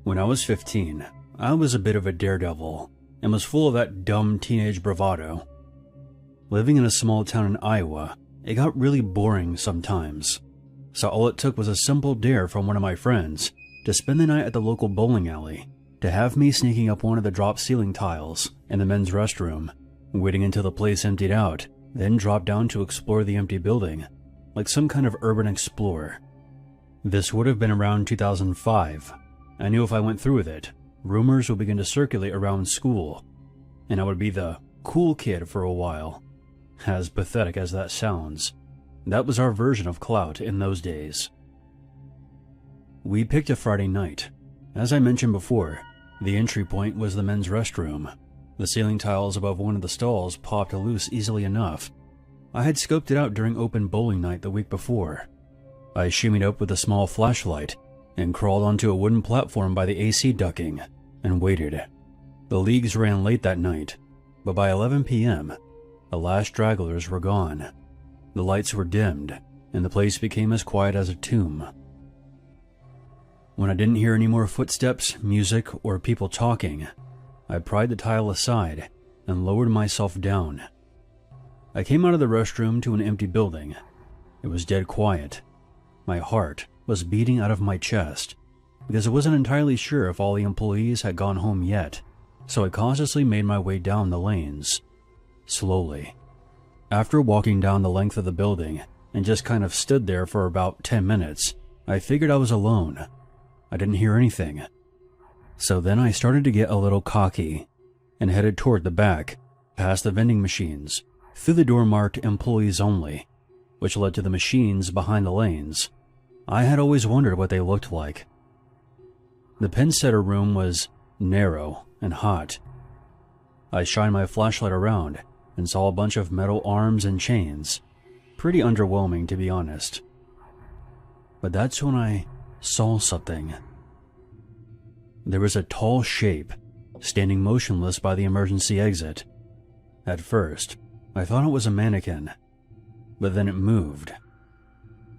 When I was 15, I was a bit of a daredevil and was full of that dumb teenage bravado. Living in a small town in Iowa, it got really boring sometimes, so all it took was a simple dare from one of my friends to spend the night at the local bowling alley, to have me sneaking up one of the drop ceiling tiles in the men's restroom, waiting until the place emptied out, then drop down to explore the empty building, like some kind of urban explorer. This would have been around 2005. I knew if I went through with it, rumors would begin to circulate around school, and I would be the cool kid for a while. As pathetic as that sounds, that was our version of clout in those days. We picked a Friday night. As I mentioned before, the entry point was the men's restroom. The ceiling tiles above one of the stalls popped loose easily enough. I had scoped it out during open bowling night the week before. I shimmied up with a small flashlight and crawled onto a wooden platform by the AC ducting and waited. The leagues ran late that night, but by 11 p.m., the last stragglers were gone. The lights were dimmed, and the place became as quiet as a tomb. When I didn't hear any more footsteps, music, or people talking, I pried the tile aside and lowered myself down. I came out of the restroom to an empty building. It was dead quiet. My heart was beating out of my chest because I wasn't entirely sure if all the employees had gone home yet, so I cautiously made my way down the lanes. Slowly. After walking down the length of the building and just kind of stood there for about 10 minutes, I figured I was alone. I didn't hear anything. So then I started to get a little cocky and headed toward the back, past the vending machines, through the door marked employees only, which led to the machines behind the lanes. I had always wondered what they looked like. The pin setter room was narrow and hot. I shined my flashlight around and saw a bunch of metal arms and chains. Pretty underwhelming, to be honest. But that's when I saw something. There was a tall shape standing motionless by the emergency exit. At first, I thought it was a mannequin, but then it moved.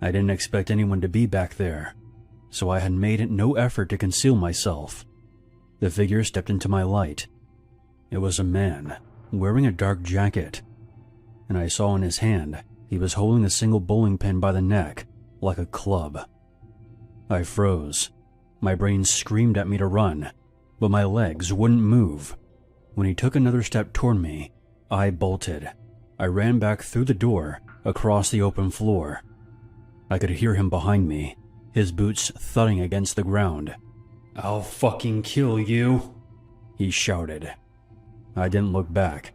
I didn't expect anyone to be back there, so I had made no effort to conceal myself. The figure stepped into my light. It was a man, wearing a dark jacket, and I saw in his hand he was holding a single bowling pin by the neck, like a club. I froze. My brain screamed at me to run, but my legs wouldn't move. When he took another step toward me, I bolted. I ran back through the door, across the open floor. I could hear him behind me, his boots thudding against the ground. "I'll fucking kill you," he shouted. I didn't look back.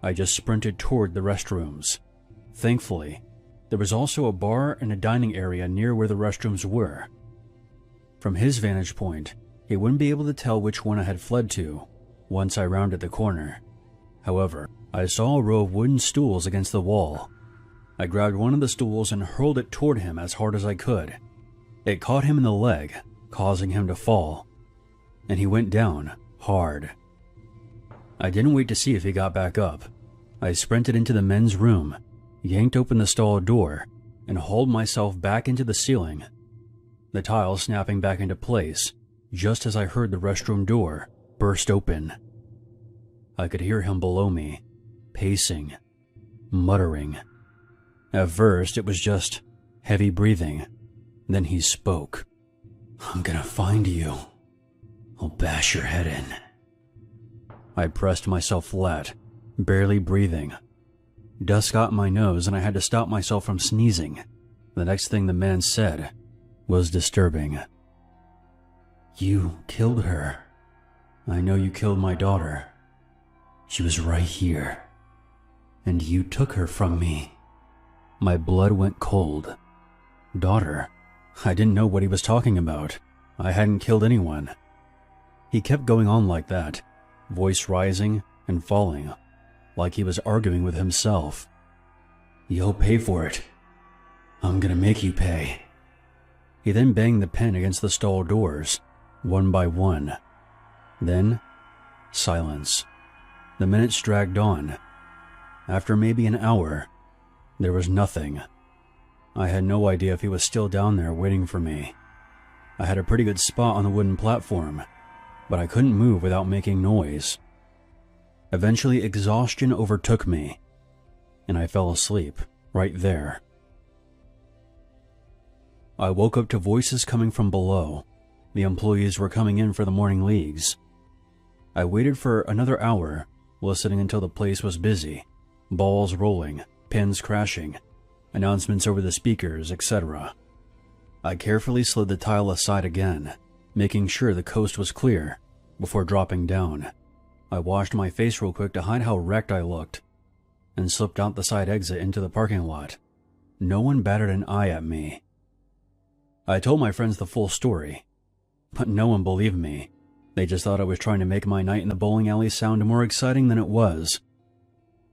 I just sprinted toward the restrooms. Thankfully, there was also a bar and a dining area near where the restrooms were. From his vantage point, he wouldn't be able to tell which one I had fled to once I rounded the corner. However, I saw a row of wooden stools against the wall. I grabbed one of the stools and hurled it toward him as hard as I could. It caught him in the leg, causing him to fall, and he went down hard. I didn't wait to see if he got back up. I sprinted into the men's room, yanked open the stall door, and hauled myself back into the ceiling, the tile snapping back into place just as I heard the restroom door burst open. I could hear him below me, pacing, muttering. At first, it was just heavy breathing. Then he spoke. "I'm gonna find you. I'll bash your head in." I pressed myself flat, barely breathing. Dust got in my nose and I had to stop myself from sneezing. The next thing the man said was disturbing. "You killed her. I know you killed my daughter. She was right here. And you took her from me." My blood went cold. Daughter? I didn't know what he was talking about. I hadn't killed anyone. He kept going on like that, voice rising and falling, like he was arguing with himself. "You'll pay for it. I'm gonna make you pay." He then banged the pen against the stall doors, one by one. Then, silence. The minutes dragged on. After maybe an hour, there was nothing. I had no idea if he was still down there waiting for me. I had a pretty good spot on the wooden platform, but I couldn't move without making noise. Eventually, exhaustion overtook me, and I fell asleep right there. I woke up to voices coming from below. The employees were coming in for the morning leagues. I waited for another hour, listening until the place was busy, balls rolling, pins crashing, announcements over the speakers, etc. I carefully slid the tile aside again, making sure the coast was clear, before dropping down. I washed my face real quick to hide how wrecked I looked, and slipped out the side exit into the parking lot. No one batted an eye at me. I told my friends the full story, but no one believed me. They just thought I was trying to make my night in the bowling alley sound more exciting than it was.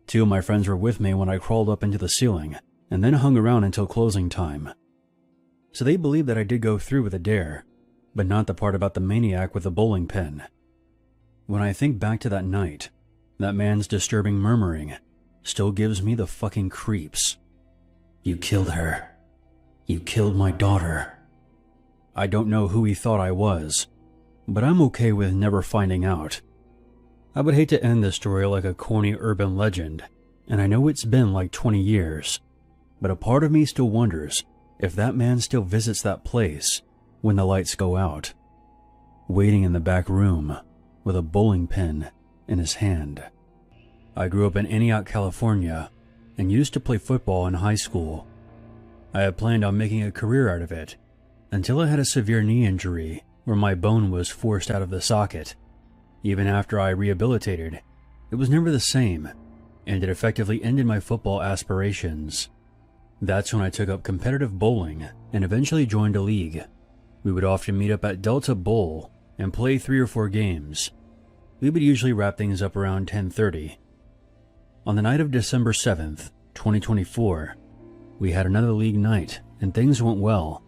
2 of my friends were with me when I crawled up into the ceiling, and then hung around until closing time. So they believed that I did go through with the dare, but not the part about the maniac with the bowling pin. When I think back to that night, that man's disturbing murmuring still gives me the fucking creeps. "You killed her. You killed my daughter." I don't know who he thought I was, but I'm okay with never finding out. I would hate to end this story like a corny urban legend, and I know it's been like 20 years, but a part of me still wonders if that man still visits that place when the lights go out, waiting in the back room with a bowling pin in his hand. I grew up in Antioch, California, and used to play football in high school. I had planned on making a career out of it, until I had a severe knee injury where my bone was forced out of the socket. Even after I rehabilitated, it was never the same, and it effectively ended my football aspirations. That's when I took up competitive bowling and eventually joined a league. We would often meet up at Delta Bowl and play 3 or 4 games. We would usually wrap things up around 10:30. On the night of December 7th, 2024, we had another league night and things went well.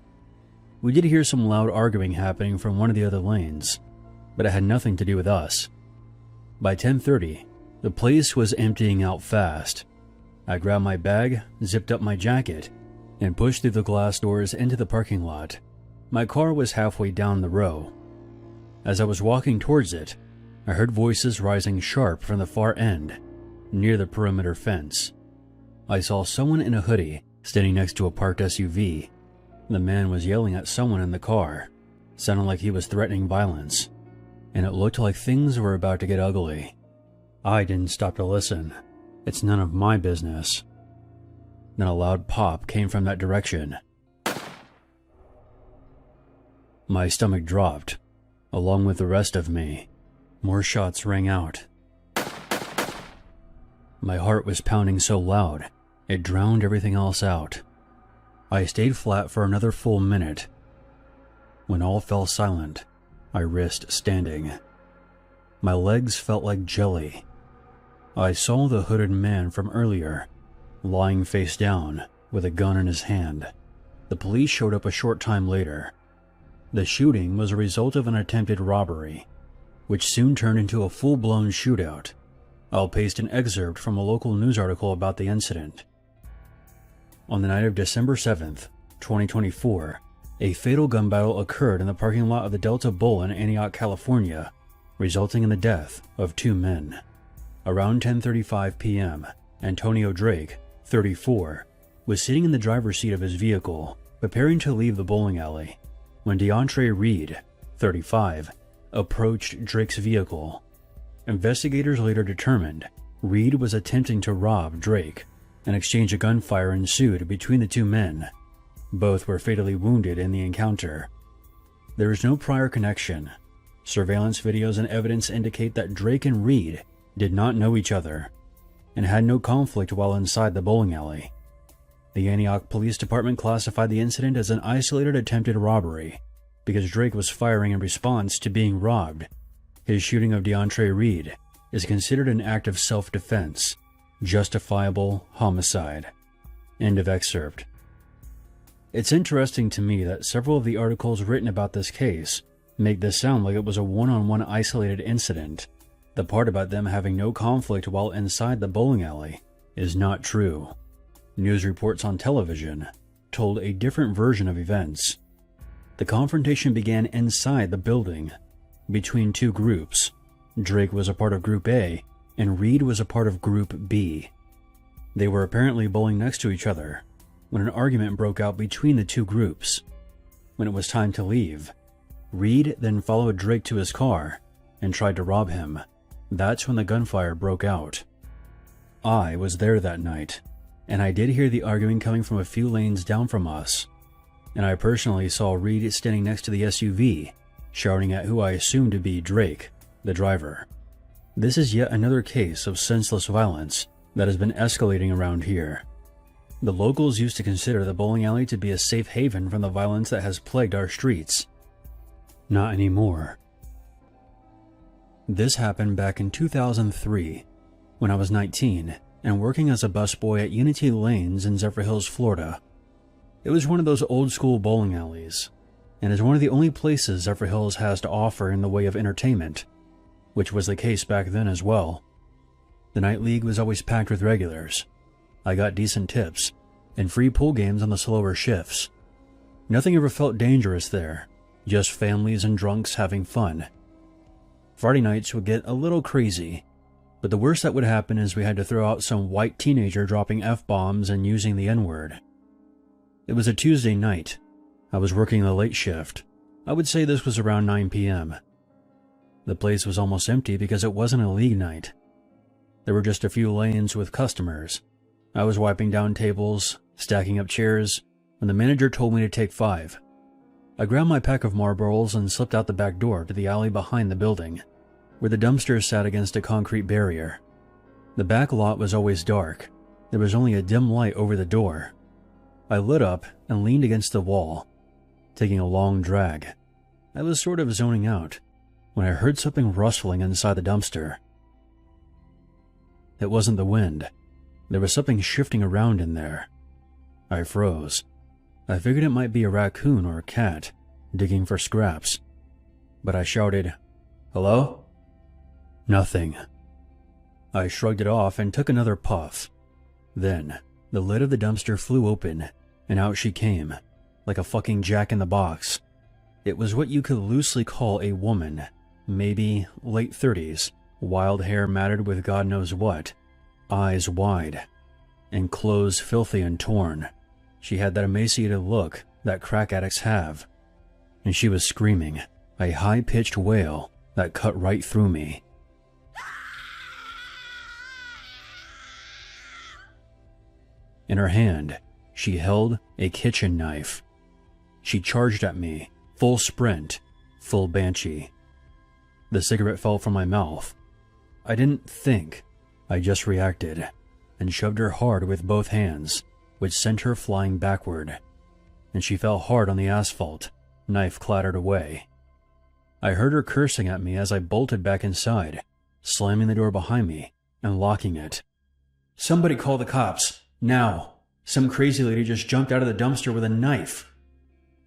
We did hear some loud arguing happening from one of the other lanes, but it had nothing to do with us. By 10:30, the place was emptying out fast. I grabbed my bag, zipped up my jacket, and pushed through the glass doors into the parking lot. My car was halfway down the row. As I was walking towards it, I heard voices rising sharp from the far end, near the perimeter fence. I saw someone in a hoodie standing next to a parked SUV. The man was yelling at someone in the car, sounding like he was threatening violence, and it looked like things were about to get ugly. I didn't stop to listen. It's none of my business. Then a loud pop came from that direction. My stomach dropped, along with the rest of me. More shots rang out. My heart was pounding so loud, it drowned everything else out. I stayed flat for another full minute. When all fell silent, I risked standing. My legs felt like jelly. I saw the hooded man from earlier, lying face down with a gun in his hand. The police showed up a short time later. The shooting was a result of an attempted robbery, which soon turned into a full-blown shootout. I'll paste an excerpt from a local news article about the incident. On the night of December 7th, 2024, a fatal gun battle occurred in the parking lot of the Delta Bowl in Antioch, California, resulting in the death of 2 men. Around 10:35 p.m., Antonio Drake, 34, was sitting in the driver's seat of his vehicle, preparing to leave the bowling alley, when DeAndre Reed, 35, approached Drake's vehicle. Investigators later determined Reed was attempting to rob Drake. An exchange of gunfire ensued between the 2 men. Both were fatally wounded in the encounter. There is no prior connection. Surveillance videos and evidence indicate that Drake and Reed did not know each other and had no conflict while inside the bowling alley. The Antioch Police Department classified the incident as an isolated attempted robbery because Drake was firing in response to being robbed. His shooting of DeAndre Reed is considered an act of self-defense, justifiable homicide. End of excerpt. It's interesting to me that several of the articles written about this case make this sound like it was a one-on-one isolated incident. The part about them having no conflict while inside the bowling alley is not true. News reports on television told a different version of events. The confrontation began inside the building, between two groups. Drake was a part of Group A, and Reed was a part of Group B. They were apparently bowling next to each other, when an argument broke out between the two groups. When it was time to leave, Reed then followed Drake to his car and tried to rob him. That's when the gunfire broke out. I was there that night, and I did hear the arguing coming from a few lanes down from us, and I personally saw Reed standing next to the SUV, shouting at who I assumed to be Drake, the driver. This is yet another case of senseless violence that has been escalating around here. The locals used to consider the bowling alley to be a safe haven from the violence that has plagued our streets. Not anymore. This happened back in 2003, when I was 19 and working as a busboy at Unity Lanes in Zephyrhills, Florida. It was one of those old school bowling alleys, and is one of the only places Zephyrhills has to offer in the way of entertainment, which was the case back then as well. The night league was always packed with regulars. I got decent tips, and free pool games on the slower shifts. Nothing ever felt dangerous there, just families and drunks having fun. Friday nights would get a little crazy, but the worst that would happen is we had to throw out some white teenager dropping F-bombs and using the N-word. It was a Tuesday night. I was working the late shift. I would say this was around 9 p.m. The place was almost empty because it wasn't a league night. There were just a few lanes with customers. I was wiping down tables, stacking up chairs, when the manager told me to take 5. I grabbed my pack of Marlboros and slipped out the back door to the alley behind the building, where the dumpster sat against a concrete barrier. The back lot was always dark. There was only a dim light over the door. I lit up and leaned against the wall, taking a long drag. I was sort of zoning out when I heard something rustling inside the dumpster. It wasn't the wind. There was something shifting around in there. I froze. I figured it might be a raccoon or a cat, digging for scraps. But I shouted, "Hello?" Nothing. I shrugged it off and took another puff. Then, the lid of the dumpster flew open, and out she came, like a fucking jack-in-the-box. It was what you could loosely call a woman, maybe late 30s, wild hair matted with God knows what, eyes wide, and clothes filthy and torn. She had that emaciated look that crack addicts have, and she was screaming, a high-pitched wail that cut right through me. In her hand, she held a kitchen knife. She charged at me, full sprint, full banshee. The cigarette fell from my mouth. I didn't think. I just reacted, and shoved her hard with both hands, which sent her flying backward, and she fell hard on the asphalt, knife clattered away. I heard her cursing at me as I bolted back inside, slamming the door behind me and locking it. "Somebody call the cops, now! Some crazy lady just jumped out of the dumpster with a knife!"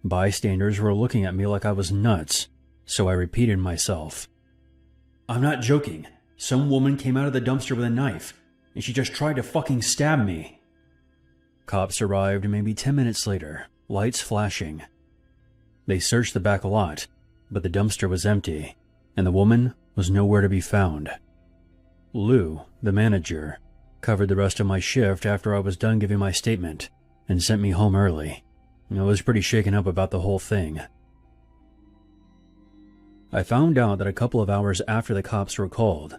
Bystanders were looking at me like I was nuts, so I repeated myself. "I'm not joking. Some woman came out of the dumpster with a knife, and she just tried to fucking stab me." Cops arrived maybe 10 minutes later, lights flashing. They searched the back lot, but the dumpster was empty, and the woman was nowhere to be found. Lou, the manager, covered the rest of my shift after I was done giving my statement, and sent me home early. I was pretty shaken up about the whole thing. I found out that a couple of hours after the cops were called,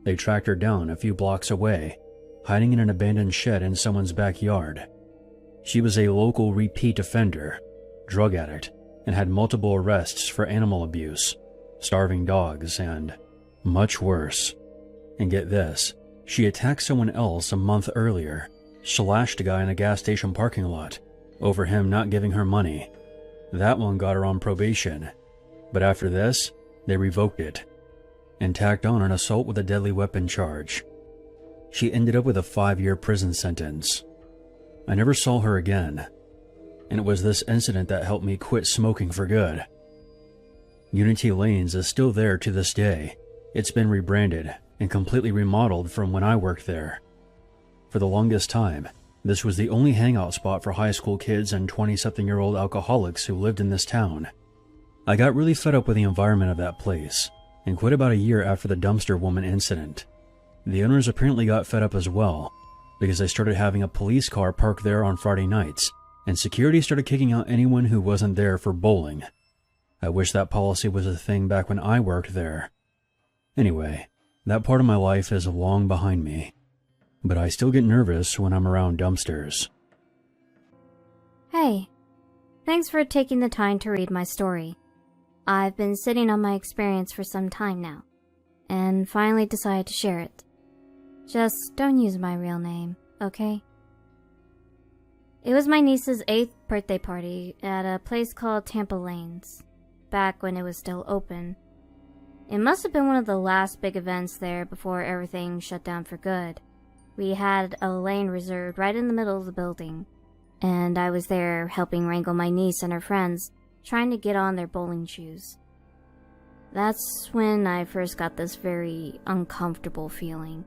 they tracked her down a few blocks away, hiding in an abandoned shed in someone's backyard. She was a local repeat offender, drug addict, and had multiple arrests for animal abuse, starving dogs, and much worse. And get this, she attacked someone else a month earlier, slashed a guy in a gas station parking lot, over him not giving her money. That one got her on probation, but after this, they revoked it, and tacked on an assault with a deadly weapon charge. She ended up with a 5-year prison sentence. I never saw her again, and it was this incident that helped me quit smoking for good. Unity Lanes is still there to this day. It's been rebranded and completely remodeled from when I worked there. For the longest time, this was the only hangout spot for high school kids and 20-something-year-old alcoholics who lived in this town. I got really fed up with the environment of that place, and quit about a year after the dumpster woman incident. The owners apparently got fed up as well, because they started having a police car parked there on Friday nights, and security started kicking out anyone who wasn't there for bowling. I wish that policy was a thing back when I worked there. Anyway, that part of my life is long behind me, but I still get nervous when I'm around dumpsters. Hey, thanks for taking the time to read my story. I've been sitting on my experience for some time now, and finally decided to share it. Just don't use my real name, okay? It was my niece's 8th birthday party at a place called Tampa Lanes, back when it was still open. It must have been one of the last big events there before everything shut down for good. We had a lane reserved right in the middle of the building, and I was there helping wrangle my niece and her friends, trying to get on their bowling shoes. That's when I first got this very uncomfortable feeling.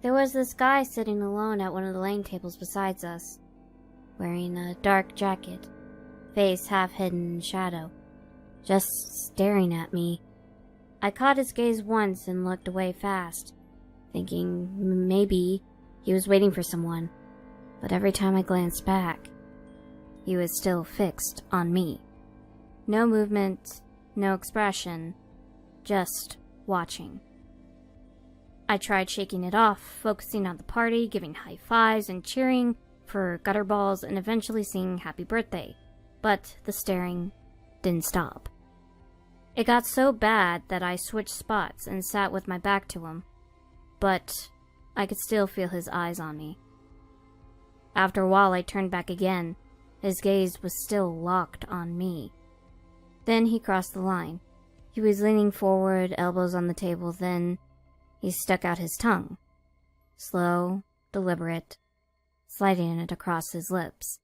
There was this guy sitting alone at one of the lane tables beside us, wearing a dark jacket, face half hidden in shadow, just staring at me. I caught his gaze once and looked away fast, thinking maybe he was waiting for someone, but every time I glanced back, he was still fixed on me. No movement, no expression, just watching. I tried shaking it off, focusing on the party, giving high fives and cheering for gutter balls and eventually singing happy birthday, but the staring didn't stop. It got so bad that I switched spots and sat with my back to him, but I could still feel his eyes on me. After a while I turned back again. His gaze was still locked on me. Then he crossed the line. He was leaning forward, elbows on the table, then he stuck out his tongue. Slow, deliberate, sliding it across his lips.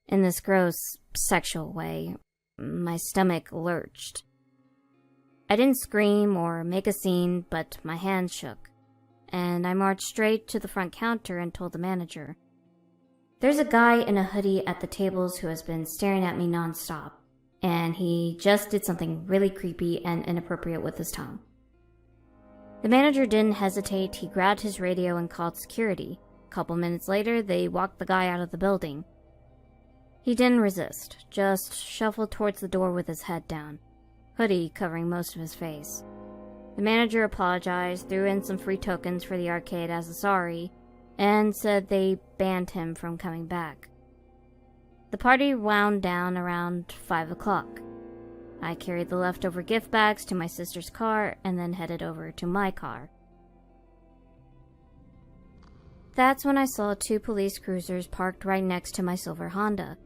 In this gross, sexual way, my stomach lurched. I didn't scream or make a scene, but my hands shook, and I marched straight to the front counter and told the manager. There's a guy in a hoodie at the tables who has been staring at me nonstop, and he just did something really creepy and inappropriate with his tongue. The manager didn't hesitate. He grabbed his radio and called security. A couple minutes later, they walked the guy out of the building. He didn't resist, just shuffled towards the door with his head down, hoodie covering most of his face. The manager apologized, threw in some free tokens for the arcade as a sorry, and said they banned him from coming back. The party wound down around 5 o'clock. I carried the leftover gift bags to my sister's car and then headed over to my car. That's when I saw 2 police cruisers parked right next to my silver Honda.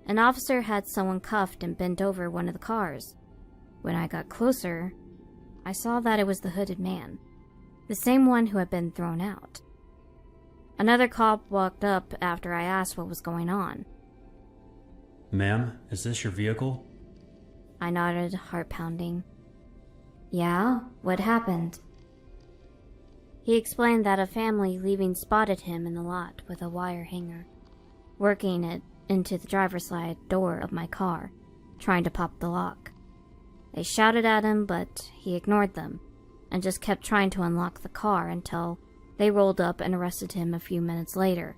An officer had someone cuffed and bent over one of the cars. When I got closer, I saw that it was the hooded man, the same one who had been thrown out. Another cop walked up after I asked what was going on. Ma'am, is this your vehicle? I nodded, heart pounding. Yeah, what happened? He explained that a family leaving spotted him in the lot with a wire hanger, working it into the driver's side door of my car, trying to pop the lock. They shouted at him, but he ignored them, and just kept trying to unlock the car until they rolled up and arrested him a few minutes later.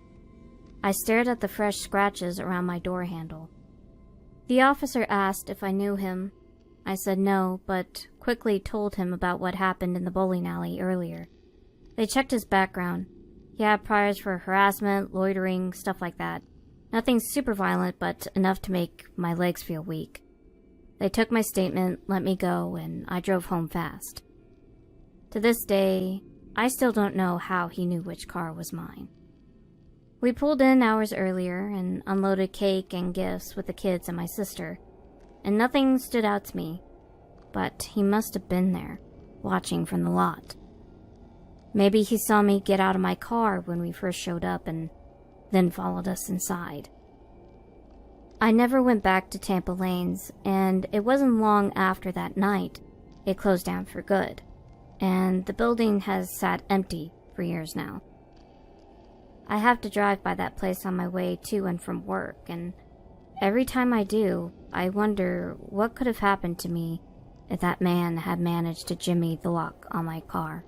I stared at the fresh scratches around my door handle. The officer asked if I knew him. I said no, but quickly told him about what happened in the bowling alley earlier. They checked his background. He had priors for harassment, loitering, stuff like that. Nothing super violent, but enough to make my legs feel weak. They took my statement, let me go, and I drove home fast. To this day, I still don't know how he knew which car was mine. We pulled in hours earlier and unloaded cake and gifts with the kids and my sister, and nothing stood out to me, but he must have been there, watching from the lot. Maybe he saw me get out of my car when we first showed up and then followed us inside. I never went back to Tampa Lanes, and it wasn't long after that night it closed down for good, and the building has sat empty for years now. I have to drive by that place on my way to and from work, and Every time I do, I wonder what could have happened to me if that man had managed to jimmy the lock on my car.